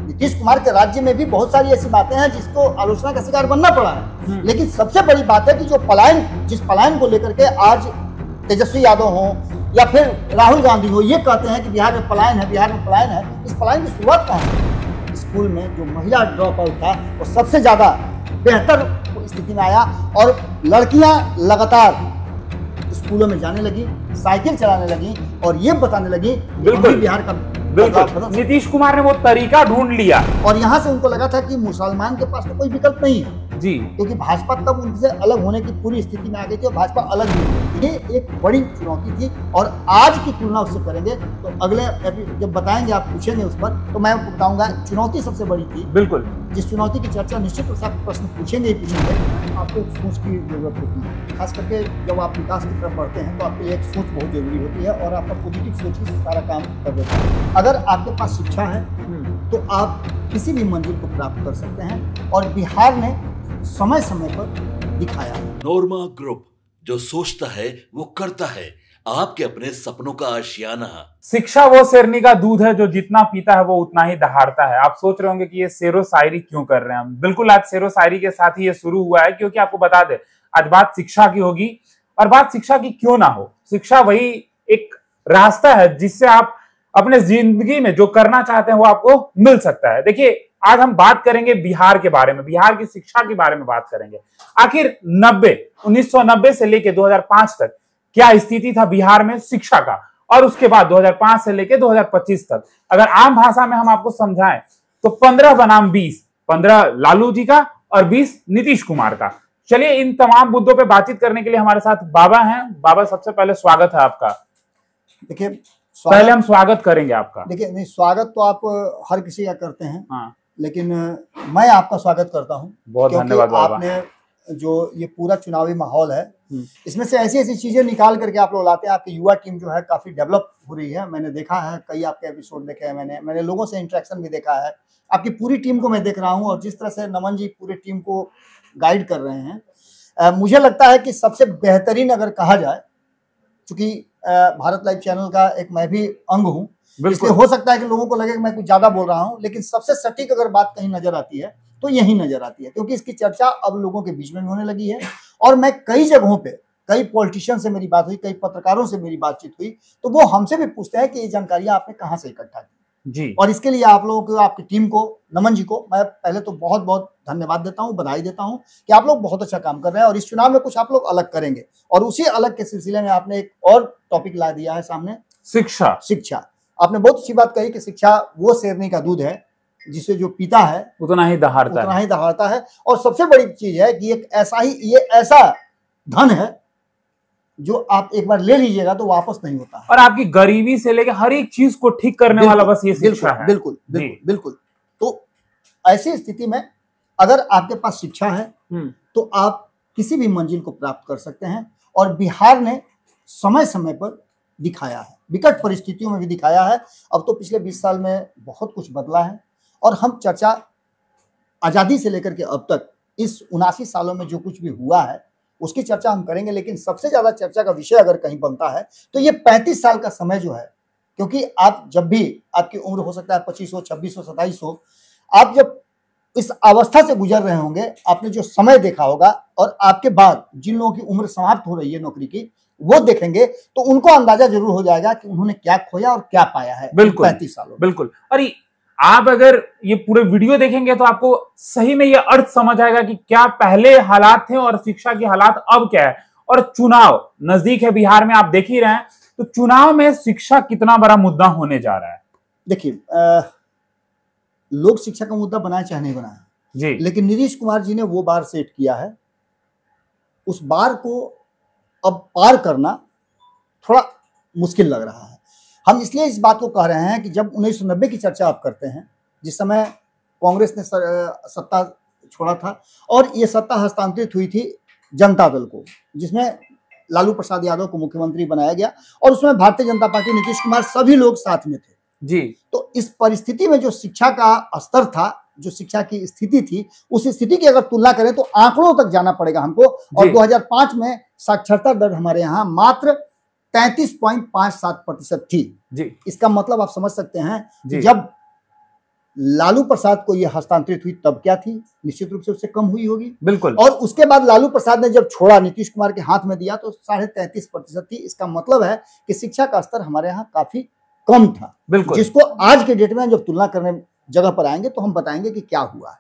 नीतीश कुमार के राज्य में भी बहुत सारी ऐसी बातें हैं जिसको आलोचना का शिकार बनना पड़ा है, लेकिन सबसे बड़ी बात है कि जो जिस पलायन को लेकर के आज तेजस्वी यादव हो या फिर राहुल गांधी हो, ये कहते हैं कि बिहार में पलायन है, बिहार में पलायन है। इस पलायन की शुरुआत कहाँ है? स्कूल में जो महिला ड्रॉप आउट था वो सबसे ज्यादा बेहतर स्थिति में आया और लड़कियां लगातार स्कूलों में जाने लगी, साइकिल चलाने लगी और ये बताने लगी बिल्कुल बिहार का नीतीश कुमार ने वो तरीका ढूंढ लिया और यहाँ से उनको लगा था कि मुसलमान के पास तो कोई विकल्प नहीं है जी, क्योंकि भाजपा तब उनसे अलग होने की पूरी स्थिति में आ गई थी और भाजपा अलग नहीं हुई। ये एक बड़ी चुनौती थी और आज की तुलना उससे करेंगे तो अगले जब बताएंगे, आप पूछेंगे उस पर तो मैं बताऊंगा चुनौती सबसे बड़ी थी। बिल्कुल जिस चुनौती की चर्चा निश्चित रूप से प्रश्न पूछेंगे ही पूछेंगे, आपको एक सोच की जरूरत होती है। खास करके जब आप विकास की तरफ बढ़ते हैं तो आपके लिए एक सोच बहुत जरूरी होती है और आपका पॉजिटिव सोच ही सारा काम कर देता है। अगर आपके पास शिक्षा है तो आप किसी भी मंजिल को प्राप्त कर सकते हैं और बिहार ने समय समय पर दिखाया। नोरमा ग्रुप, जो सोचता है वो करता है, आपके अपने सपनों का आशियाना। शिक्षा वो शेरनी का दूध है जो जितना पीता है वो उतना ही दहाड़ता है। आप सोच रहे होंगे कि ये शेरो शायरी क्यों कर रहे हैं हम। बिल्कुल आज शेरो शायरी के साथ ही ये शुरू हुआ है, क्योंकि आपको बता दे आज बात शिक्षा की होगी और बात शिक्षा की क्यों ना हो। शिक्षा वही एक रास्ता है जिससे आप अपने जिंदगी में जो करना चाहते हैं वो आपको मिल सकता है। देखिए आज हम बात करेंगे बिहार के बारे में, बिहार की शिक्षा के बारे में बात करेंगे। आखिर 1990 से लेकर 2005 तक क्या स्थिति था बिहार में शिक्षा का, और उसके बाद 2005 से लेकर 2025 तक अगर आम भाषा में हम आपको समझाएं तो 15 बनाम 20, 15 लालू जी का और 20 नीतीश कुमार का। चलिए इन तमाम मुद्दों पे बातचीत करने के लिए हमारे साथ बाबा हैं। बाबा सबसे पहले स्वागत है आपका। देखिए पहले हम स्वागत करेंगे आपका। देखिए नहीं, स्वागत तो आप हर किसी का करते हैं, हाँ, लेकिन मैं आपका स्वागत करता हूँ। बहुत धन्यवाद बाबा। आपने जो ये पूरा चुनावी माहौल है इसमें से ऐसी ऐसी चीजें निकाल करके आप लोग लाते हैं। आपकी युवा टीम जो है काफी डेवलप हो रही है। मैंने देखा है, कई आपके एपिसोड देखे हैं, मैंने लोगों से इंटरेक्शन भी देखा है। आपकी पूरी टीम को मैं देख रहा हूँ और जिस तरह से नमन जी पूरी टीम को गाइड कर रहे हैं, मुझे लगता है कि सबसे बेहतरीन अगर कहा जाए, चूंकि भारत लाइव चैनल का एक मैं भी अंग हूँ, इसलिए हो सकता है कि लोगों को लगे कि मैं कुछ ज्यादा बोल रहा हूँ, लेकिन सबसे सटीक अगर बात कहीं नजर आती है तो यही नजर आती है, क्योंकि इसकी चर्चा अब लोगों के बीच में होने लगी है। और मैं कई जगहों पे, कई पॉलिटिशियन से मेरी बात हुई, कई पत्रकारों से मेरी बातचीत हुई, तो वो हमसे भी पूछते हैं कि ये जानकारियां आपने कहाँ से इकट्ठा की जी। और इसके लिए आप लोगों को, आपकी टीम को, नमन जी को मैं पहले तो बहुत बहुत धन्यवाद देता हूँ, बधाई देता हूँ कि आप लोग बहुत अच्छा काम कर रहे हैं और इस चुनाव में कुछ आप लोग अलग करेंगे। और उसी अलग के सिलसिले में आपने एक और टॉपिक ला दिया है सामने, शिक्षा। आपने बहुत अच्छी बात कही कि शिक्षा वो शेरनी का दूध है जिसे जो पीता है उतना ही दहाड़ता है। और सबसे बड़ी चीज है कि ये ऐसा धन है जो आप एक बार ले लीजिएगा तो वापस नहीं होता है। और आपकी गरीबी से लेकर हर एक चीज को ठीक करने वाला बस ये शिक्षा है। बिल्कुल। तो ऐसी स्थिति में अगर आपके पास शिक्षा है तो आप किसी भी मंजिल को प्राप्त कर सकते हैं और बिहार ने समय समय पर दिखाया है, विकट परिस्थितियों में भी दिखाया है। अब तो पिछले 20 साल में बहुत कुछ बदला है और हम चर्चा आजादी से लेकर के अब तक इस 79 सालों में जो कुछ भी हुआ है उसकी चर्चा हम करेंगे, लेकिन सबसे ज्यादा चर्चा का विषय अगर कहीं बनता है तो ये 35 साल का समय जो है, क्योंकि आप जब भी, आपकी उम्र हो सकता है 25 हो, 26 हो, 27 हो, आप जब इस अवस्था से गुजर रहे होंगे, आपने जो समय देखा होगा और आपके बाद जिन लोगों की उम्र समाप्त हो रही है नौकरी की, वो देखेंगे तो उनको अंदाजा जरूर हो जाएगा कि उन्होंने क्या खोया और क्या पाया है 35 सालों। बिल्कुल। और आप अगर ये पूरे वीडियो देखेंगे तो आपको सही में ये अर्थ समझ आएगा कि क्या पहले हालात थे और शिक्षा की हालात अब क्या है। और चुनाव नजदीक है बिहार में, आप देख ही रहे हैं, तो चुनाव में शिक्षा कितना बड़ा मुद्दा होने जा रहा है। देखिए लोग शिक्षा का मुद्दा बनाए चाहे नहीं बनाए जी, लेकिन नीतीश कुमार जी ने वो बार सेट किया है, उस बार को अब पार करना थोड़ा मुश्किल लग रहा है। हम इसलिए इस बात को कह रहे हैं कि जब 1990 की चर्चा आप करते हैं, जिस समय कांग्रेस ने सत्ता छोड़ा था और ये सत्ता हस्तांतरित हुई थी जनता दल को, जिसमें लालू प्रसाद यादव को मुख्यमंत्री बनाया गया और उसमें भारतीय जनता पार्टी, नीतीश कुमार, सभी लोग साथ में थे जी। तो इस परिस्थिति में जो शिक्षा का स्तर था, जो शिक्षा की स्थिति थी, उस स्थिति की अगर तुलना करें तो आंकड़ों तक जाना पड़ेगा हमको। और 2005 में साक्षरता दर हमारे यहाँ मात्र 33.57% थी जी। इसका मतलब आप समझ सकते हैं कि जब लालू प्रसाद को यह हस्तांतरित हुई तब क्या थी, निश्चित रूप से उससे कम हुई होगी। बिल्कुल। और उसके बाद लालू प्रसाद ने जब छोड़ा, नीतीश कुमार के हाथ में दिया तो 33.5% थी। इसका मतलब है कि शिक्षा का स्तर हमारे यहाँ काफी कम था। बिल्कुल। जिसको आज के डेट में जब तुलना करने जगह पर आएंगे तो हम बताएंगे कि क्या हुआ है।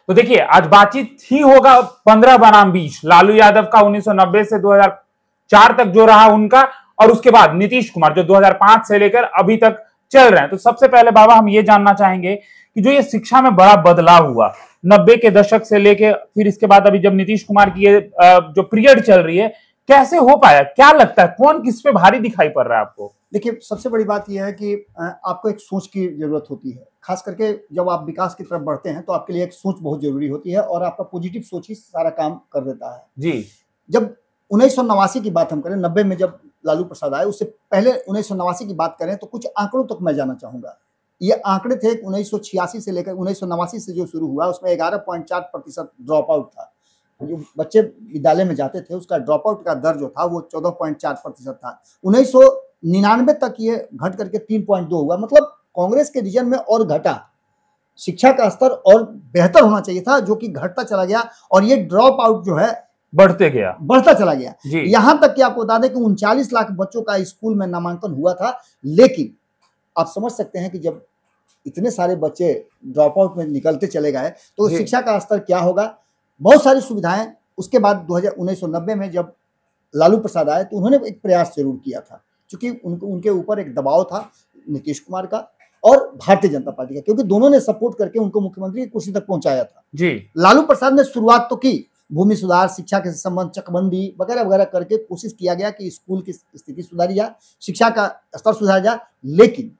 तो देखिए, आज बातचीत ही होगा 15 बनाम 20, लालू यादव का 1990 से 2004 तक जो रहा उनका, और उसके बाद नीतीश कुमार जो 2005 से लेकर अभी तक चल रहे हैं। तो सबसे पहले बाबा हम ये जानना चाहेंगे कि जो ये शिक्षा में बड़ा बदलाव हुआ 90 के दशक से लेके फिर इसके बाद अभी जब नीतीश कुमार की ये जो पीरियड चल रही है, कैसे हो पाया, क्या लगता है, कौन किस पे भारी दिखाई पड़ रहा है आपको? देखिए, सबसे बड़ी बात यह है कि आपको एक सोच की जरूरत होती है। खास करके जब आप विकास की तरफ बढ़ते हैं तो आपके लिए एक सोच बहुत जरूरी होती है, और आपका पॉजिटिव सोच ही सारा काम कर देता है जी। जब 1989 की बात हम करें, 90 में जब लालू प्रसाद आए, उससे पहले 1989 की बात करें तो कुछ आंकड़ों तक मैं जाना चाहूंगा। ये आंकड़े थे 1986 से लेकर 1989 से जो शुरू हुआ उसमें 11.4% ड्रॉप आउट था। जो बच्चे विद्यालय में जाते थे उसका ड्रॉप आउट का दर जो था वो 14.4% था। 1999 तक ये घट करके 3.2 हुआ। मतलब कांग्रेस के रीजन में और घटा, शिक्षा का स्तर और बेहतर होना चाहिए था, जो कि घटता चला गया, और ये ड्रॉप आउट जो है बढ़ता चला गया। यहां तक कि आपको बता दें कि 39 लाख बच्चों का स्कूल में नामांकन हुआ था। लेकिन आप समझ सकते हैं कि जब इतने सारे बच्चे ड्रॉप आउट में निकलते चले गए तो शिक्षा का स्तर क्या होगा। बहुत सारी सुविधाएं उसके बाद 1990 में जब लालू प्रसाद आए तो उन्होंने एक प्रयास जरूर किया था, क्योंकि उनके ऊपर एक दबाव था नीतीश कुमार का और भारतीय जनता पार्टी का, क्योंकि दोनों ने सपोर्ट करके उनको मुख्यमंत्री की कुर्सी तक पहुंचाया था जी। लालू प्रसाद ने शुरुआत तो की, भूमि सुधार, शिक्षा के संबंध, चकबंदी वगैरह वगैरह करके कोशिश किया गया कि स्कूल की स्थिति सुधारी जाए, शिक्षा का स्तर सुधारा जाए, लेकिन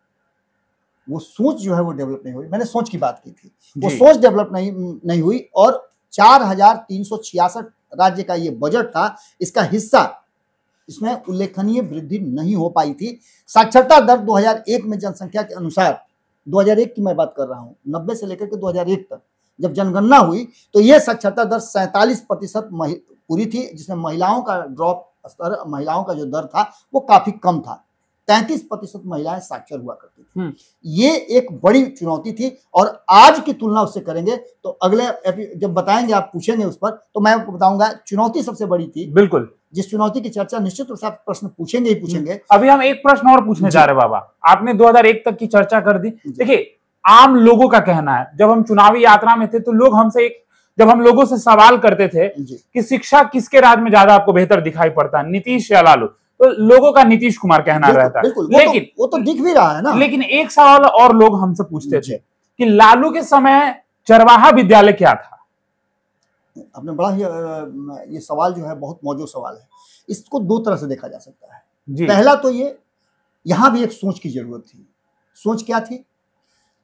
वो सोच जो है वो डेवलप नहीं हुई। मैंने सोच की बात की थी, वो सोच डेवलप नहीं हुई। और 4366 राज्य का ये बजट था, इसका हिस्सा, इसमें उल्लेखनीय वृद्धि नहीं हो पाई थी। साक्षरता दर 2001 में जनसंख्या के अनुसार, 2001 की मैं बात कर रहा हूँ, 90 से लेकर के 2001 तक जब जनगणना हुई तो ये साक्षरता दर 47% पूरी थी, जिसमें महिलाओं का ड्रॉप स्तर, महिलाओं का जो दर था वो काफी कम था। 33% महिलाएं साक्षर हुआ करती थी। ये एक बड़ी चुनौती थी, और आज की तुलना उससे करेंगे तो अगले जब बताएंगे, आप पूछेंगे उस पर, तो मैं आपको बताऊंगा चुनौती सबसे बड़ी थी। बिल्कुल, जिस चुनौती की चर्चा निश्चित रूप से आप प्रश्न पूछेंगे ही पूछेंगे। अभी हम एक प्रश्न और पूछने जा रहे हैं बाबा। आपने 2001 तक की चर्चा कर दी। देखिए, आम लोगों का कहना है, जब हम चुनावी यात्रा में थे तो लोग हमसे जब हम लोगों से सवाल करते थे कि शिक्षा किसके राज में ज्यादा आपको बेहतर दिखाई पड़ता है, नीतीश या लालू, तो लोगों का नीतीश कुमार कहना रहता है। लेकिन वो तो दिख भी रहा है ना। लेकिन एक सवाल और लोग हमसे पूछते थे कि लालू के समय चरवाहा विद्यालय क्या था। आपने बड़ा ही ये सवाल जो है बहुत मौजूद सवाल है। इसको दो तरह से देखा जा सकता है जी। पहला तो ये, यहां भी एक सोच की जरूरत थी। सोच क्या थी?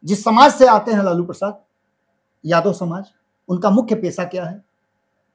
जिस समाज से आते हैं लालू प्रसाद, यादव समाज, उनका मुख्य पेशा क्या है?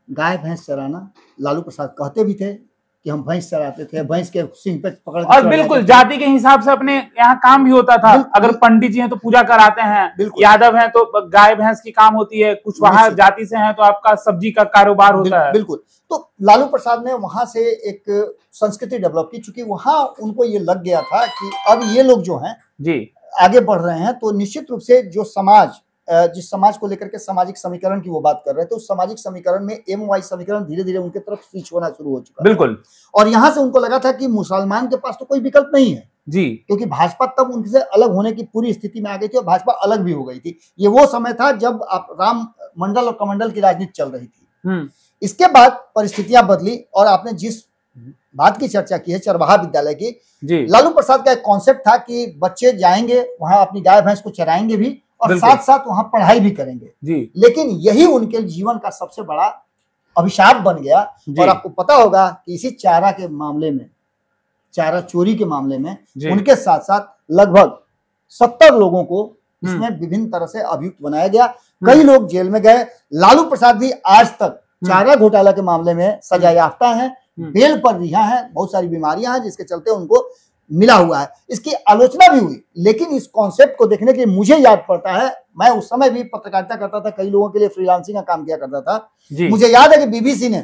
गाय भैंस चराना। लालू प्रसाद कहते भी थे कि हम भैंस चराते थे, भैंस के सिंग पे पकड़ के, और बिल्कुल जाति के हिसाब से अपने यहाँ काम भी होता था। अगर पंडित जी हैं तो पूजा कराते हैं, यादव हैं तो गाय भैंस की काम होती है, कुछ वहां जाति से हैं तो आपका सब्जी का कारोबार होता है। बिल्कुल। तो लालू प्रसाद ने वहां से एक संस्कृति डेवलप की, चूंकि वहां उनको ये लग गया था कि अब ये लोग जो हैं जी आगे बढ़ रहे हैं, तो निश्चित रूप से जो समाज, जिस समाज को लेकर के सामाजिक समीकरण की वो बात कर रहे थे, उस सामाजिक समीकरण में MY समीकरण धीरे धीरे उनके तरफ स्विच होना शुरू हो चुका। बिल्कुल। और यहां से उनको लगा था कि मुसलमान के पास तो कोई विकल्प नहीं है जी, क्योंकि भाजपा तब उनसे अलग होने की पूरी स्थिति में आ गई थी, और भाजपा अलग भी हो गई थी। ये वो समय था जब आप राम मंडल और कमंडल की राजनीति चल रही थी। इसके बाद परिस्थितियां बदली, और आपने जिस बात की चर्चा की है चरवाहा विद्यालय की जी, लालू प्रसाद का एक कॉन्सेप्ट था कि बच्चे जाएंगे वहां, अपनी गाय भैंस को चराएंगे भी और साथ साथ वहां पढ़ाई भी करेंगे जी। लेकिन यही उनके जीवन का सबसे बड़ा अभिशाप बन गया। और आपको पता होगा कि इसी चारा के मामले में, चारा चोरी के मामले में उनके साथ साथ लगभग 70 लोगों को इसमें विभिन्न तरह से अभियुक्त बनाया गया। कई लोग जेल में गए। लालू प्रसाद भी आज तक चारा घोटाला के मामले में सजा याफ्ता है, बेल पर रिहा है। बहुत सारी बीमारियां हैं जिसके चलते उनको मिला हुआ है। इसकी आलोचना भी हुई, लेकिन इस कॉन्सेप्ट को देखने के लिए मुझे याद पड़ता है, मैं उस समय भी पत्रकारिता करता था, कई लोगों के लिए फ्रीलांसिंग का काम किया करता था। मुझे याद है कि BBC ने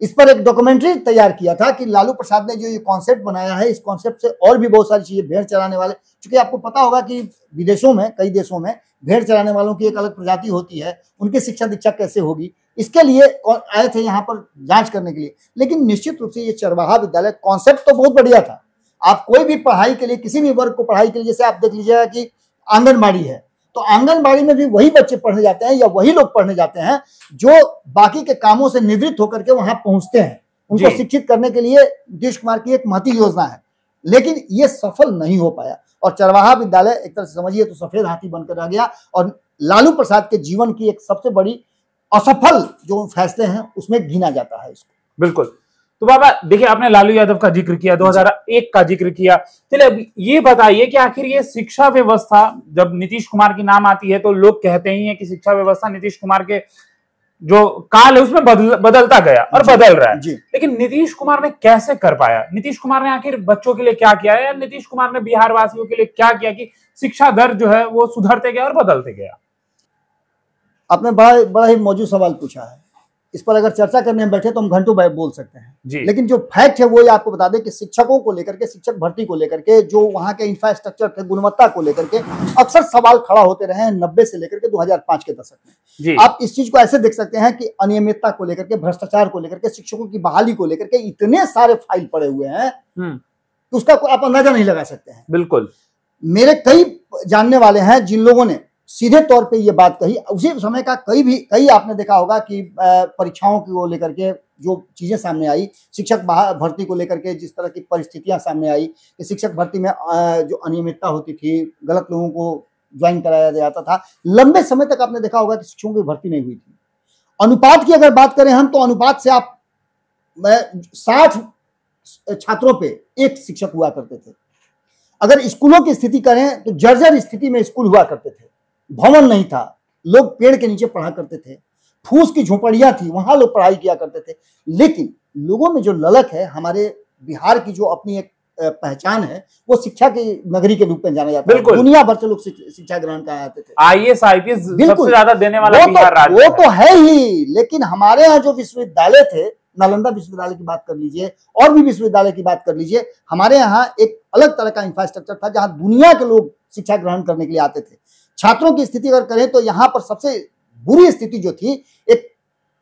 इस पर एक डॉक्यूमेंट्री तैयार किया था कि लालू प्रसाद ने जो ये कॉन्सेप्ट बनाया है, इस कॉन्सेप्ट से और भी बहुत सारी चीजें, भेड़ चराने वाले, क्योंकि आपको पता होगा कि विदेशों में, कई देशों में भेड़ चराने वालों की एक अलग प्रजाति होती है, उनकी शिक्षा दीक्षा कैसे होगी, इसके लिए आए थे यहाँ पर जांच करने के लिए। लेकिन निश्चित रूप से ये चरवाहा विद्यालय कॉन्सेप्ट तो बहुत बढ़िया था। आप कोई भी पढ़ाई के लिए, किसी भी वर्ग को पढ़ाई के लिए, जैसे आप देख लीजिएगा कि आंगनबाड़ी है, तो आंगनबाड़ी में भी वही बच्चे पढ़ने जाते हैं या वही लोग पढ़ने जाते हैं जो बाकी के कामों से निवृत्त होकर के वहां पहुंचते हैं। उनको शिक्षित करने के लिए नीतीश कुमार की एक महती योजना है, लेकिन ये सफल नहीं हो पाया। और चरवाहा विद्यालय एक तरह से समझिए तो सफेद हाथी बनकर रह गया, और लालू प्रसाद के जीवन की एक सबसे बड़ी असफल जो फैसले हैं उसमें गिना जाता है इसको। बिल्कुल। तो बाबा देखिए, आपने लालू यादव का जिक्र किया, 2001 का जिक्र किया, चलिए अब ये बताइए कि आखिर ये शिक्षा व्यवस्था, जब नीतीश कुमार की नाम आती है तो लोग कहते ही हैं कि शिक्षा व्यवस्था नीतीश कुमार के जो काल है उसमें बदलता गया और बदल रहा है, लेकिन नीतीश कुमार ने कैसे कर पाया? नीतीश कुमार ने आखिर बच्चों के लिए क्या किया है, या नीतीश कुमार ने बिहार वासियों के लिए क्या किया कि शिक्षा दर जो है वो सुधरते गया और बदलते गया? आपने बड़ा ही मौजूद सवाल पूछा है। इस पर अगर चर्चा करने में बैठे तो हम घंटों बोल सकते हैं जी। लेकिन जो फैक्ट है वो ये आपको बता दें कि शिक्षकों को लेकर के, शिक्षक भर्ती को लेकर के, जो वहां के इंफ्रास्ट्रक्चर थे, गुणवत्ता को लेकर के अक्सर सवाल खड़ा होते रहे हैं 90 से लेकर के 2005 के दशक में। आप इस चीज को ऐसे देख सकते हैं कि अनियमितता को लेकर के, भ्रष्टाचार को लेकर के, शिक्षकों की बहाली को लेकर के इतने सारे फाइल पड़े हुए हैं कि उसका आप अंदाजा नहीं लगा सकते हैं। बिल्कुल। मेरे कई जानने वाले हैं जिन लोगों ने सीधे तौर पे ये बात कही। उसी समय का कई आपने देखा होगा कि परीक्षाओं को लेकर के जो चीजें सामने आई, शिक्षक भर्ती को लेकर के जिस तरह की परिस्थितियां सामने आई कि शिक्षक भर्ती में जो अनियमितता होती थी, गलत लोगों को ज्वाइन कराया जाता था, लंबे समय तक आपने देखा होगा कि शिक्षकों की भर्ती नहीं हुई थी। अनुपात की अगर बात करें हम, तो अनुपात से आप 60 छात्रों पे एक शिक्षक हुआ करते थे। अगर स्कूलों की स्थिति करें तो जर्जर स्थिति में स्कूल हुआ करते थे, भवन नहीं था, लोग पेड़ के नीचे पढ़ा करते थे, फूस की झोपड़ियां थी, वहां लोग पढ़ाई किया करते थे। लेकिन लोगों में जो ललक है, हमारे बिहार की जो अपनी एक पहचान है, वो शिक्षा की नगरी के रूप में जाना जाता है। दुनिया भर से लोग शिक्षा ग्रहण कर आते थे। IAS IPS सबसे ज्यादा देने वाला बिहार राज्य वो तो है ही, लेकिन हमारे यहाँ जो विश्वविद्यालय थे, नालंदा विश्वविद्यालय की बात कर लीजिए और भी विश्वविद्यालय की बात कर लीजिए, हमारे यहाँ एक अलग तरह का इंफ्रास्ट्रक्चर था जहाँ दुनिया के लोग शिक्षा ग्रहण करने के लिए आते थे। छात्रों की स्थिति अगर करें तो यहाँ पर सबसे बुरी स्थिति जो थी, एक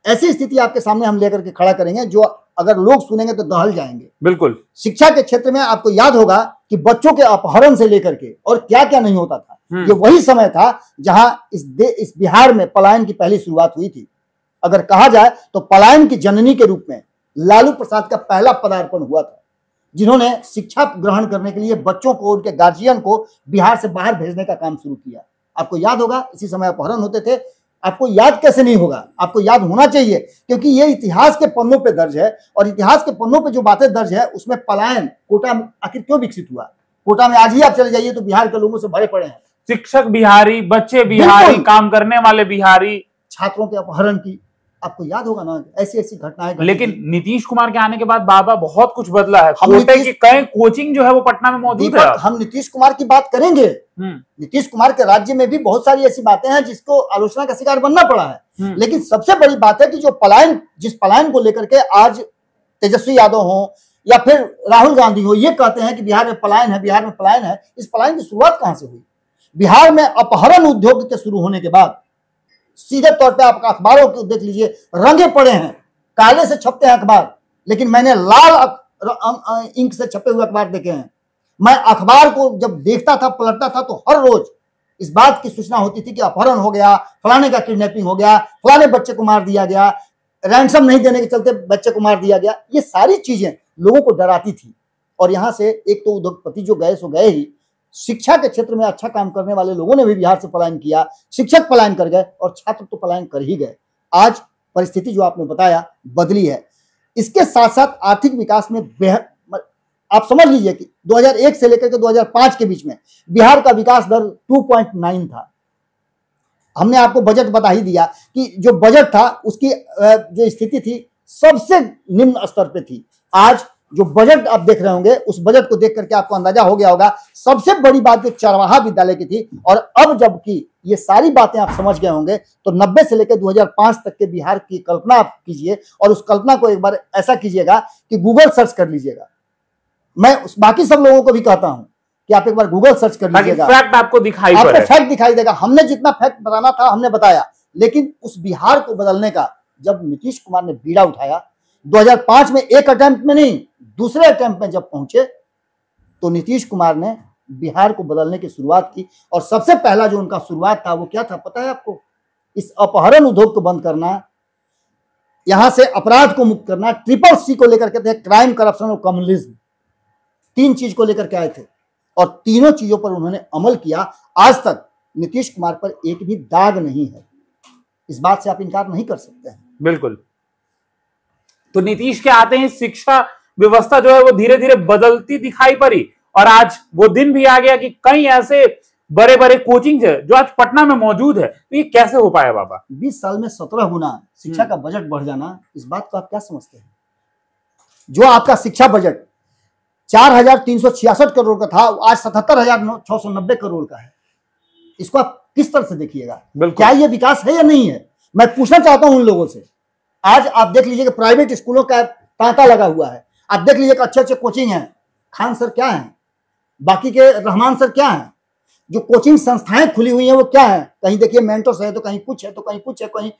ऐसी स्थिति आपके सामने हम लेकर के खड़ा करेंगे जो अगर लोग सुनेंगे तो दहल जाएंगे। बिल्कुल। शिक्षा के क्षेत्र में आपको याद होगा कि बच्चों के अपहरण से लेकर के और क्या क्या नहीं होता था। ये वही समय था जहां इस बिहार में पलायन की पहली शुरुआत हुई थी। अगर कहा जाए तो पलायन की जननी के रूप में लालू प्रसाद का पहला पदार्पण हुआ था, जिन्होंने शिक्षा ग्रहण करने के लिए बच्चों को, उनके गार्जियन को बिहार से बाहर भेजने का काम शुरू किया। आपको याद होगा इसी समय अपहरण होते थे। आपको याद कैसे नहीं होगा, आपको याद होना चाहिए, क्योंकि ये इतिहास के पन्नों पे दर्ज है। और इतिहास के पन्नों पे जो बातें दर्ज है उसमें पलायन कोटा आखिर क्यों विकसित हुआ। कोटा में आज ही आप चले जाइए तो बिहार के लोगों से भरे पड़े हैं। शिक्षक बिहारी, बच्चे बिहारी, काम करने वाले बिहारी, छात्रों के अपहरण की आपको याद होगा ना, ऐसी ऐसी घटनाएं। लेकिन नीतीश कुमार के आने के बाद बाबा बहुत कुछ बदला है। कई कोचिंग जो है वो पटना में मौजूद है। हम नीतीश कुमार की बात करेंगे। नीतीश कुमार के राज्य में भी बहुत सारी ऐसी बातें हैं जिसको आलोचना का शिकार बनना पड़ा है। लेकिन सबसे बड़ी बात है कि जो पलायन, जिस पलायन को लेकर के आज तेजस्वी यादव हो या फिर राहुल गांधी हो, ये कहते हैं कि बिहार में पलायन है, बिहार में पलायन है। इस पलायन की शुरुआत कहां से हुई? बिहार में अपहरण उद्योग के शुरू होने के बाद सीधे तौर पे आप अखबारों को देख लीजिए, रंगे पड़े हैं, काले से छपते हैं अखबार, लेकिन मैंने लाल इंक से छपे हुए अखबार देखे हैं। मैं अखबार को जब देखता था, पलटता था, तो हर रोज इस बात की सूचना होती थी कि अपहरण हो गया, फलाने का किडनैपिंग हो गया, फलाने बच्चे को मार दिया गया, रैंसम नहीं देने के चलते बच्चे को मार दिया गया। ये सारी चीजें लोगों को डराती थी। और यहां से एक तो उद्योगपति जो गए सो गए ही, शिक्षा के क्षेत्र में अच्छा काम करने वाले लोगों ने भी बिहार से पलायन किया, शिक्षक पलायन कर गए और छात्र तो पलायन कर ही गए। आज परिस्थिति जो आपने बताया बदली है। इसके साथ साथ आर्थिक विकास में आप समझ लीजिए कि 2001 से लेकर के 2005 के बीच में बिहार का विकास दर 2.9 था। हमने आपको बजट बता ही दिया कि जो बजट था उसकी जो स्थिति थी सबसे निम्न स्तर पे थी। आज जो बजट आप देख रहे होंगे, उस बजट को देख करके आपको अंदाजा हो गया होगा। सबसे बड़ी बात जो चरवाहा विद्यालय की थी, और अब जबकि ये सारी बातें आप समझ गए होंगे, तो 90 से लेकर 2005 तक के बिहार की कल्पना आप कीजिए, और उस कल्पना को एक बार ऐसा कीजिएगा कि गूगल सर्च कर लीजिएगा। मैं बाकी सब लोगों को भी कहता हूं कि आप एक बार गूगल सर्च कर लीजिएगा, फैक्ट आपको फैक्ट दिखाई देगा। हमने जितना फैक्ट बताना था हमने बताया, लेकिन उस बिहार को बदलने का जब नीतीश कुमार ने बीड़ा उठाया 2005 में, एक अटेम्प्ट में नहीं, दूसरे अटेम्प्ट में जब पहुंचे, तो नीतीश कुमार ने बिहार को बदलने की शुरुआत की। और सबसे पहला जो उनका शुरुआत था वो क्या था पता है आपको? इस अपहरण उद्योग को बंद करना, यहां से अपराध को मुक्त करना, ट्रिपल सी को लेकर के थे, क्राइम, करप्शन और कम्युनिज्म, 3 चीज को लेकर के आए थे, और तीनों चीजों पर उन्होंने अमल किया। आज तक नीतीश कुमार पर एक भी दाग नहीं है, इस बात से आप इनकार नहीं कर सकते हैं। बिल्कुल। तो नीतीश के आते ही शिक्षा व्यवस्था जो है वो धीरे धीरे बदलती दिखाई पड़ी, और आज वो दिन भी आ गया कि कई ऐसे बड़े बड़े कोचिंग है जो आज पटना में मौजूद है। तो ये कैसे हो पाया बाबा? 20 साल में 17 गुना शिक्षा का बजट बढ़ जाना, इस बात को आप क्या समझते हैं? जो आपका शिक्षा बजट 4,366 करोड़ का था, आज 77,690 करोड़ का है। इसको आप किस तरह से देखिएगा? क्या ये विकास है या नहीं है? मैं पूछना चाहता हूं उन लोगों से। आज आप देख लीजिए कि प्राइवेट स्कूलों का तांता लगा हुआ है, आप देख लीजिए कि अच्छे अच्छे कोचिंग हैं। खान सर क्या है, बाकी के रहमान सर क्या है, जो कोचिंग संस्थाएं खुली हुई हैं वो क्या है? कहीं देखिए मेंटोस है, तो कहीं कुछ है, तो कहीं कुछ है, कहीं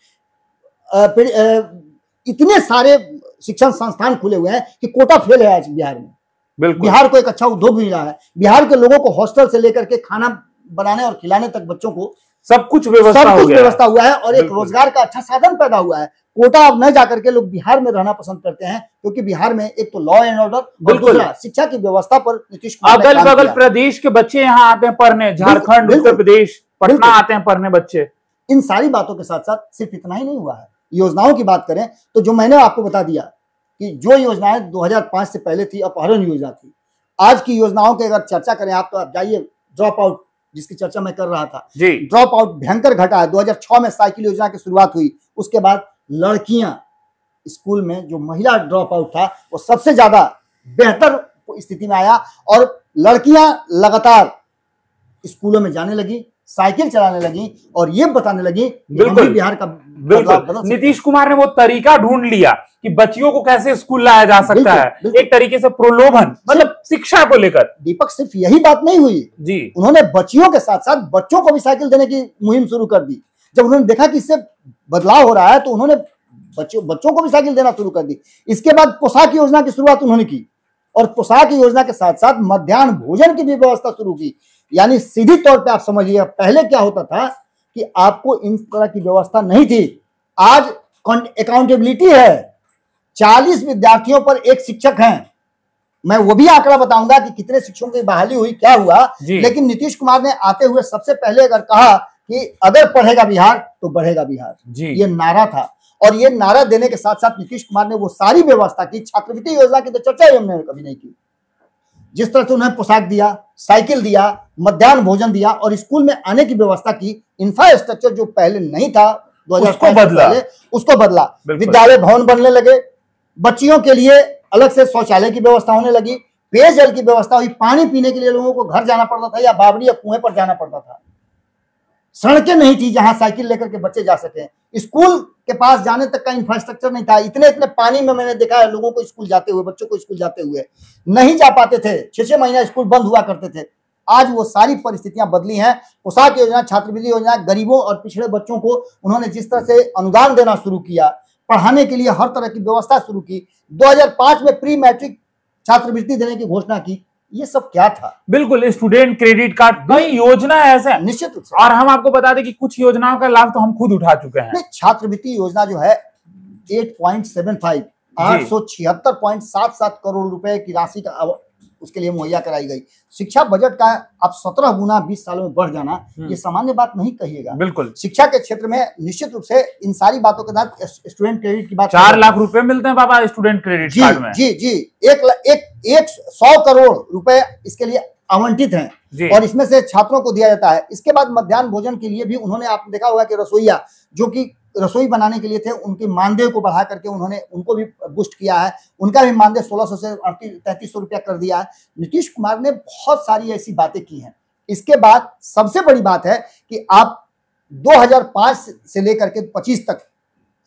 इतने सारे शिक्षण संस्थान खुले हुए हैं कि कोटा फेल है आज बिहार में। बिहार को एक अच्छा उद्योग मिल रहा है, बिहार के लोगों को हॉस्टल से लेकर के खाना बनाने और खिलाने तक बच्चों को सब कुछ व्यवस्था हुआ है, और एक रोजगार का अच्छा साधन पैदा हुआ है। कोटा अब न जाकर के लोग बिहार में रहना पसंद करते हैं, क्योंकि बिहार में एक तो लॉ एंड ऑर्डर, बिल्कुल, शिक्षा की व्यवस्था पर नीतीश कुमार अगल बगल प्रदेश के बच्चे यहाँ आते हैं पढ़ने, झारखंड, उत्तर प्रदेश, पटना आते हैं पढ़ने बच्चे। इन सारी बातों के साथ साथ सिर्फ इतना ही नहीं हुआ है। योजनाओं की बात करें तो जो मैंने आपको बता दिया कि जो योजनाएं 2005 से पहले थी, अपहरण योजना थी, आज की योजनाओं की अगर चर्चा करें आप, तो आप जाइए ड्रॉप आउट, जिसकी चर्चा मैं कर रहा था, ड्रॉप आउट भयंकर घटा है। 2006 में साइकिल योजना की शुरुआत हुई, उसके बाद लड़कियां स्कूल में जो महिला ड्रॉप आउट था वो सबसे ज्यादा बेहतर स्थिति में आया, और लड़कियां लगातार स्कूलों में जाने लगी, साइकिल चलाने लगी, और ये बताने लगी कि हम भी बिहार का बिल्कुल। नीतीश कुमार ने वो तरीका ढूंढ लिया कि बच्चियों को कैसे स्कूल लाया जा सकता है, एक तरीके से प्रलोभन, मतलब शिक्षा को लेकर। दीपक, सिर्फ यही बात नहीं हुई जी, उन्होंने बच्चियों के साथ साथ बच्चों को भी साइकिल देने की मुहिम शुरू कर दी। जब उन्होंने देखा कि इससे बदलाव हो रहा है, तो उन्होंने बच्चों को भी साइकिल देना शुरू कर दी। इसके बाद पोशाक योजना की शुरुआत उन्होंने की, और पोशाक योजना के साथ साथ मध्याह्न भोजन की भी व्यवस्था शुरू की। यानी सीधी तौर पे आप समझिए, पहले क्या होता था कि आपको इन तरह की व्यवस्था नहीं थी, आज अकाउंटेबिलिटी है। 40 विद्यार्थियों पर एक शिक्षक हैं। मैं वो भी आंकड़ा बताऊंगा कि कितने शिक्षकों की बहाली हुई, क्या हुआ, लेकिन नीतीश कुमार ने आते हुए सबसे पहले अगर कहा कि अगर पढ़ेगा बिहार तो बढ़ेगा बिहार, ये नारा था। और ये नारा देने के साथ साथ नीतीश कुमार ने वो सारी व्यवस्था की। छात्रवृत्ति योजना की तो चर्चा ही हमने कभी नहीं की। जिस तरह से उन्हें पोशाक दिया, साइकिल दिया, मध्याह्न भोजन दिया, और स्कूल में आने की व्यवस्था की। इंफ्रास्ट्रक्चर जो पहले नहीं था 2005 उसको बदला। विद्यालय भवन बनने लगे, बच्चियों के लिए अलग से शौचालय की व्यवस्था होने लगी, पेयजल की व्यवस्था हुई। पानी पीने के लिए लोगों को घर जाना पड़ता था या बावड़ी या कुएं पर जाना पड़ता था। सड़कें नहीं थी जहां साइकिल लेकर के बच्चे जा सके। स्कूल के पास जाने तक का इंफ्रास्ट्रक्चर नहीं था। इतने इतने पानी में मैंने देखा है लोगों को स्कूल जाते हुए, बच्चों को स्कूल जाते हुए नहीं जा पाते थे। 6-6 महीना स्कूल बंद हुआ करते थे। आज वो सारी परिस्थितियां बदली हैं। पोशाक योजना, छात्रवृत्ति योजना, गरीबों और पिछड़े बच्चों को उन्होंने जिस तरह से अनुदान देना शुरू किया, पढ़ाने के लिए हर तरह की व्यवस्था शुरू की, 2005 में प्री मैट्रिक छात्रवृत्ति देने की घोषणा की, ये सब क्या था? बिल्कुल, स्टूडेंट क्रेडिट कार्ड, कई योजना ऐसे निश्चित रूप से। और हम आपको बता दें कि कुछ योजनाओं का लाभ तो हम खुद उठा चुके हैं। छात्रवृत्ति योजना जो है 8.75 876.77 करोड़ रुपए की राशि का उसके लिए मुहैया कराई गई। शिक्षा बजट का अब 17 गुना 20 सालों में बढ़ जाना, ये सामान्य बात नहीं कहिएगा। बिल्कुल, शिक्षा के क्षेत्र में निश्चित रूप से इन सारी बातों के साथ स्टूडेंट क्रेडिट की बात, 4 लाख रुपए मिलते हैं बाबा स्टूडेंट क्रेडिट कार्ड में। जी, 100 करोड़ रुपए इसके लिए आवंटित हैं और इसमें से छात्रों को दिया जाता है। इसके बाद मध्याह्न भोजन के लिए भी उन्होंने, आपने देखा होगा कि रसोईया जो कि रसोई बनाने के लिए थे, उनके मानदेय को बढ़ा करके उन्होंने उनको भी बूस्ट किया है, उनका भी मानदेय 1600 से 3300 रुपया कर दिया है। नीतीश कुमार ने बहुत सारी ऐसी बातें की हैं। इसके बाद सबसे बड़ी बात है कि आप 2005 से लेकर के 25 तक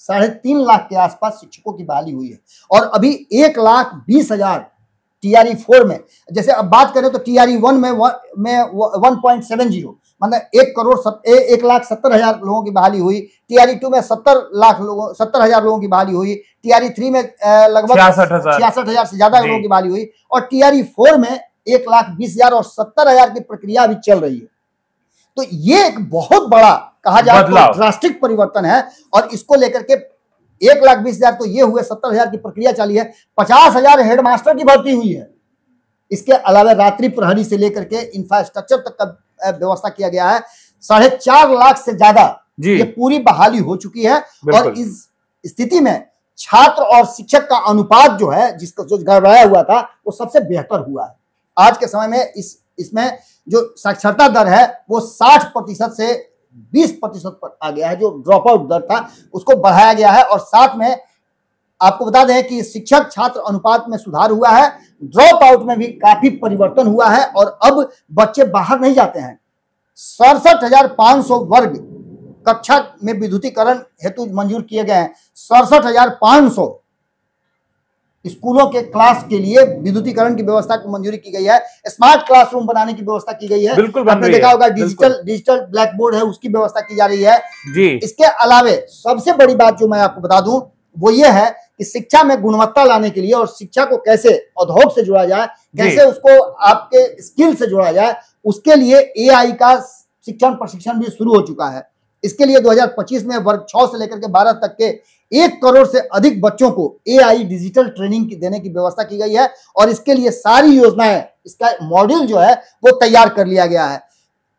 3.5 लाख के आसपास शिक्षकों की बहाली हुई है और अभी 1,20,000 TRE 4 में, जैसे अब बात करें तो TRE 1 में 1.70 मतलब 1,70,000 लोगों की बहाली हुई, TRE 2 में 70,000 लोगों की बहाली हुई, TRE 3 में लगभग 66,000 से ज्यादा लोगों की बहाली हुई और TRE 4 में 1,20,000 और 70,000 की प्रक्रिया अभी चल रही है। तो ये एक बहुत बड़ा कहा जाए तो ड्रास्टिक परिवर्तन है और इसको लेकर के 1,20,000 तो ये हुए, 70,000 की प्रक्रिया चली है, 50,000 हेडमास्टर की भर्ती हुई है। इसके अलावा रात्रि प्रहरी से लेकर के इंफ्रास्ट्रक्चर तक का व्यवस्था किया गया है। 4.5 लाख से ज्यादा ये पूरी बहाली हो चुकी है और इस स्थिति में छात्र और शिक्षक का अनुपात जो है, जिसको जो गड़बड़ाया हुआ था, वो सबसे बेहतर हुआ है। आज के समय में इसमें जो साक्षरता दर है वो 60% से 20% पर आ गया है। जो ड्रॉप आउट दर था उसको बढ़ाया गया है और साथ में आपको बता दें कि शिक्षक छात्र अनुपात में सुधार हुआ है, ड्रॉप आउट में भी काफी परिवर्तन हुआ है और अब बच्चे बाहर नहीं जाते हैं। 67,500 वर्ग कक्षा में विद्युतीकरण हेतु मंजूर किए गए हैं। 67,500 स्कूलों के क्लास के लिए विद्युतीकरण की व्यवस्था की मंजूरी की गई है। स्मार्ट क्लासरूम बनाने की व्यवस्था की गई है। बिल्कुल, आपने देखा होगा डिजिटल ब्लैक बोर्ड है, उसकी व्यवस्था की जा रही है जी। इसके अलावे सबसे बड़ी बात जो मैं आपको बता दूं वो ये है कि शिक्षा में गुणवत्ता लाने के लिए और शिक्षा को कैसे उद्योग से जोड़ा जाए, कैसे उसको आपके स्किल से जोड़ा जाए, उसके लिए AI का शिक्षण प्रशिक्षण भी शुरू हो चुका है। इसके लिए 2025 में वर्ग 6 से लेकर के 12 तक के 1 करोड़ से अधिक बच्चों को AI डिजिटल ट्रेनिंग देने की व्यवस्था की गई है और इसके लिए सारी योजनाएं, इसका मॉड्यूल जो है वो तैयार कर लिया गया है।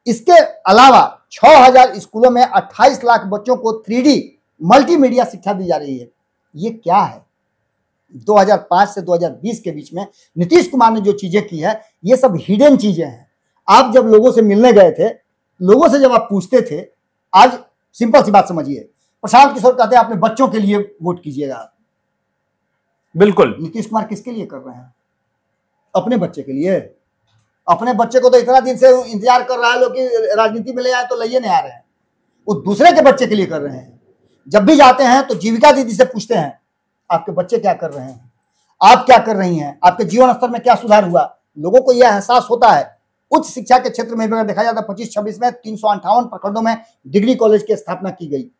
इसके अलावा 6,000 स्कूलों में 28 लाख बच्चों को 3D मल्टीमीडिया शिक्षा दी जा रही है। ये क्या है? 2005 से 2020 के बीच में नीतीश कुमार ने जो चीजें की है, ये सब हिडन चीजें हैं। आप जब लोगों से मिलने गए थे, लोगों से जब आप पूछते थे, आज सिंपल सी बात समझिए, प्रशांत किशोर कहते हैं अपने बच्चों के लिए वोट कीजिएगा। बिल्कुल, नीतीश कुमार किसके लिए कर रहे हैं? अपने बच्चे के लिए। अपने बच्चे को तो इतना दिन से इंतजार कर रहा है लोग कि राजनीति में ले आए तो ले नहीं आ रहे हैं, वो दूसरे के बच्चे के लिए कर रहे हैं। जब भी जाते हैं तो जीविका दीदी से पूछते हैं आपके बच्चे क्या कर रहे हैं, आप क्या कर रही हैं, आपके जीवन स्तर में क्या सुधार हुआ। लोगों को यह एहसास होता है। उच्च शिक्षा के क्षेत्र में अगर देखा जाता है 25-26 में 358 प्रखंडों में डिग्री कॉलेज की स्थापना की गई।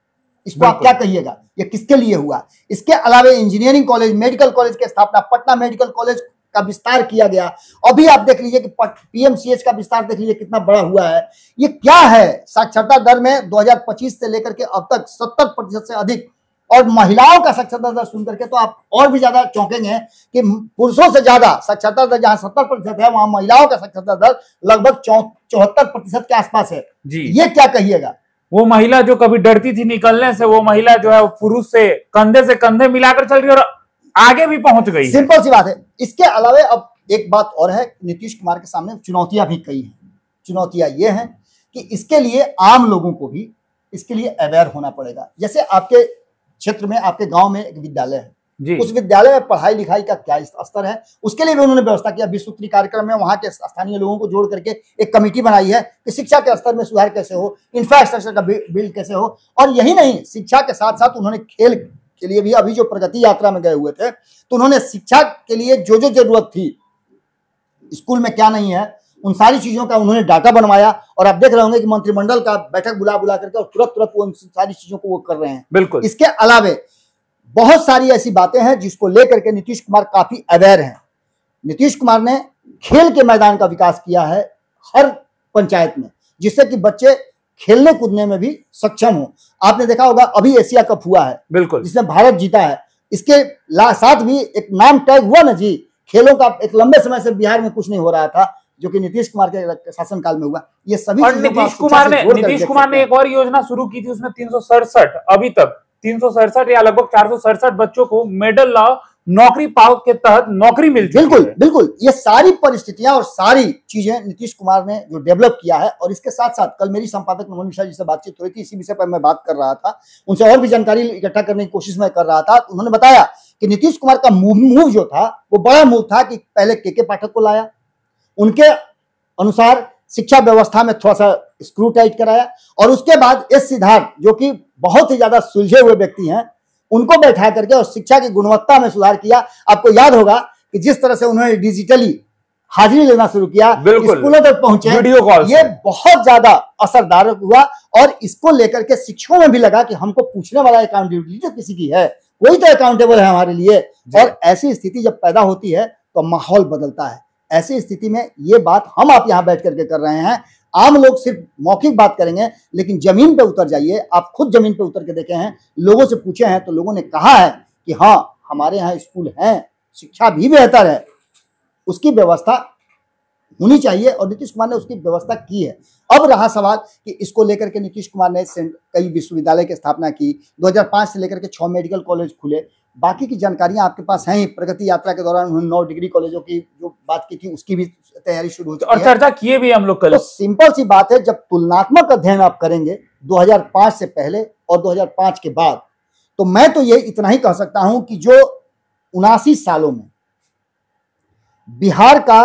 इसको आप क्या कहिएगा, ये किसके लिए हुआ? इसके अलावा इंजीनियरिंग कॉलेज, मेडिकल कॉलेज की स्थापना, पटना मेडिकल कॉलेज का विस्तार किया गया। अभी आप देख लीजिए कि PMCH का विस्तार देख लीजिए कितना बड़ा हुआ है। ये क्या है? साक्षरता दर में 2025 से लेकर के अब तक 70% से अधिक और महिलाओं का साक्षरता दर सुनकर के तो आप और भी ज्यादा चौंकेंगे कि पुरुषों से ज्यादा साक्षरता दर जहां 70% है, वहां महिलाओं का साक्षरता दर लगभग 74% के आसपास है जी। ये क्या कहिएगा? वो महिला जो कभी डरती थी निकलने से, वो महिला जो है पुरुष से कंधे मिलाकर चल रही है और आगे भी पहुंच गई। सिंपल सी बात है। इसके अलावा अब एक बात और है, नीतीश कुमार के सामने चुनौतियां भी कई हैं। चुनौतियां ये हैं कि इसके लिए आम लोगों को भी इसके लिए अवेयर होना पड़ेगा। जैसे आपके क्षेत्र में, आपके गांव में एक विद्यालय है जी। उस विद्यालय में पढ़ाई लिखाई का क्या स्तर है, उसके लिए भी उन्होंने व्यवस्था किया। विश्वसूत्री कार्यक्रम में वहां के स्थानीय लोगों को जोड़ करके एक कमेटी बनाई है कि शिक्षा के स्तर में सुधार कैसे हो, इंफ्रास्ट्रक्चर का बिल्ड कैसे हो। और यही नहीं, शिक्षा के साथ साथ उन्होंने खेल के लिए भी, अभी जो प्रगति यात्रा में गए हुए थे तो उन्होंने शिक्षा के लिए जो जो जरूरत थी स्कूल में क्या नहीं है, उन सारी चीजों का उन्होंने डाटा बनवाया और आप देख रहे होंगे कि मंत्रिमंडल का बैठक बुला करके और तुरंत वो उन सारी चीजों को वो कर रहे हैं। बिल्कुल। इसके अलावे बहुत सारी ऐसी बातें हैं जिसको लेकर के नीतीश कुमार काफी अवेयर हैं। नीतीश कुमार ने खेल के मैदान का विकास किया है हर पंचायत में, जिससे कि बच्चे खेलने कूदने में भी सक्षम हो। आपने देखा होगा अभी एशिया कप हुआ है, बिल्कुल, जिसमें भारत जीता है। इसके साथ भी एक नाम टैग हुआ ना जी, खेलों का। एक लंबे समय से बिहार में कुछ नहीं हो रहा था, जो कि नीतीश कुमार के शासनकाल में हुआ। ये सभी नीतीश कुमार ने एक और योजना शुरू की थी, उसमें 367 अभी तक 367 या लगभग 467 बच्चों को मेडल लाओ नौकरी पाओ के तहत नौकरी मिल चुकी बिल्कुल है। बिल्कुल, ये सारी परिस्थितियां और सारी चीजें नीतीश कुमार ने जो डेवलप किया है। और इसके साथ साथ कल मेरी संपादक नमन मिश्रा जी से बातचीत हुई थी, इसी विषय पर मैं बात कर रहा था, उनसे और भी जानकारी इकट्ठा करने की कोशिश मैं कर रहा था। उन्होंने बताया कि नीतीश कुमार का मूव जो था वो बड़ा मूव था कि पहले के पाठक को लाया, उनके अनुसार शिक्षा व्यवस्था में थोड़ा सा स्क्रू टाइट कराया, और उसके बाद एस सिद्धार्थ जो कि बहुत ही ज्यादा सुलझे हुए व्यक्ति हैं, उनको बैठा करके और शिक्षा की गुणवत्ता में सुधार किया। आपको याद होगा कि जिस तरह से उन्होंने डिजिटली हाजिरी लेना शुरू किया, स्कूलों तक पहुंचे, वीडियो कॉल, ये बहुत ज्यादा असरदार हुआ। और इसको लेकर के शिक्षकों में भी लगा कि हमको पूछने वाला अकाउंटेबिलिटी तो किसी की है, वही तो अकाउंटेबल है हमारे लिए। और ऐसी स्थिति जब पैदा होती है तो माहौल बदलता है। ऐसी स्थिति में ये बात हम आप यहां बैठ करके कर रहे हैं। आम लोग सिर्फ मौखिक बात करेंगे, लेकिन जमीन पे उतर जाइए, आप खुद जमीन पे उतर के देखे हैं, लोगों से पूछे हैं, तो लोगों ने कहा है कि हाँ हमारे यहाँ स्कूल हैं, शिक्षा भी बेहतर है, उसकी व्यवस्था होनी चाहिए, और नीतीश कुमार ने उसकी व्यवस्था की है। अब रहा सवाल कि इसको लेकर के नीतीश कुमार ने कई विश्वविद्यालय की स्थापना की, 2005 से लेकर के 6 मेडिकल कॉलेज खुले। बाकी की जानकारियां आपके पास हैं ही। प्रगति यात्रा के दौरान उन्होंने 9 डिग्री कॉलेजों की जो बात की थी उसकी भी तैयारी शुरू हो चुकी है, और चर्चा किए भी हम लोग कल। तो सिंपल सी बात है, जब तुलनात्मक अध्ययन आप करेंगे 2005 से पहले और 2005 के बाद, तो मैं तो ये इतना ही कह सकता हूं कि जो 79 सालों में बिहार का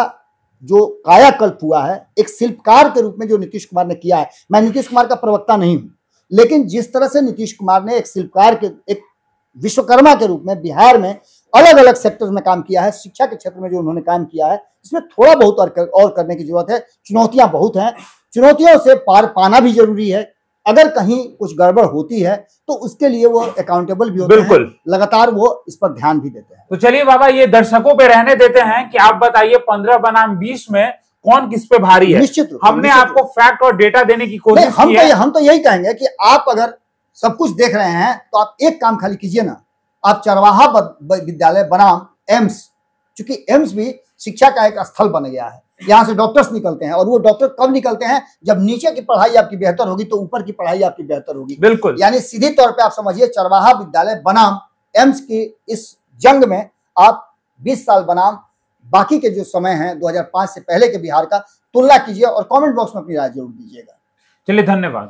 जो कायाकल्प हुआ है, एक शिल्पकार के रूप में जो नीतीश कुमार ने किया है, मैं नीतीश कुमार का प्रवक्ता नहीं हूं, लेकिन जिस तरह से नीतीश कुमार ने एक शिल्पकार के, एक विश्वकर्मा के रूप में बिहार में अलग अलग सेक्टर में काम किया है, शिक्षा के क्षेत्र में जो उन्होंने काम किया है, इसमें थोड़ा बहुत और करने की जरूरत है। चुनौतियां बहुत हैं, चुनौतियों से पार पाना भी जरूरी है। अगर कहीं कुछ गड़बड़ होती है तो उसके लिए वो अकाउंटेबल भी होते हैं, लगातार वो इस पर ध्यान भी देते हैं। तो चलिए बाबा, ये दर्शकों पे रहने देते हैं कि आप बताइए 15 बनाम 20 में कौन किस पे भारी है। निश्चित रूप हमने आपको फैक्ट और डेटा देने की कोशिश की है। हम तो यही कहेंगे कि आप अगर सब कुछ देख रहे हैं तो आप एक काम खाली कीजिए ना, आप चरवाहा विद्यालय बनाम एम्स, क्योंकि एम्स भी शिक्षा का एक स्थल बन गया है, यहाँ से डॉक्टर्स निकलते हैं, और वो डॉक्टर कब निकलते हैं, जब नीचे की पढ़ाई आपकी बेहतर होगी तो ऊपर की पढ़ाई आपकी बेहतर होगी। बिल्कुल, यानी सीधी तौर पे आप समझिए, चरवाहा विद्यालय बनाम एम्स की इस जंग में आप 20 साल बनाम बाकी के जो समय हैं 2005 से पहले के बिहार का तुलना कीजिए, और कमेंट बॉक्स में अपनी राय जरूर दीजिएगा। चलिए, धन्यवाद।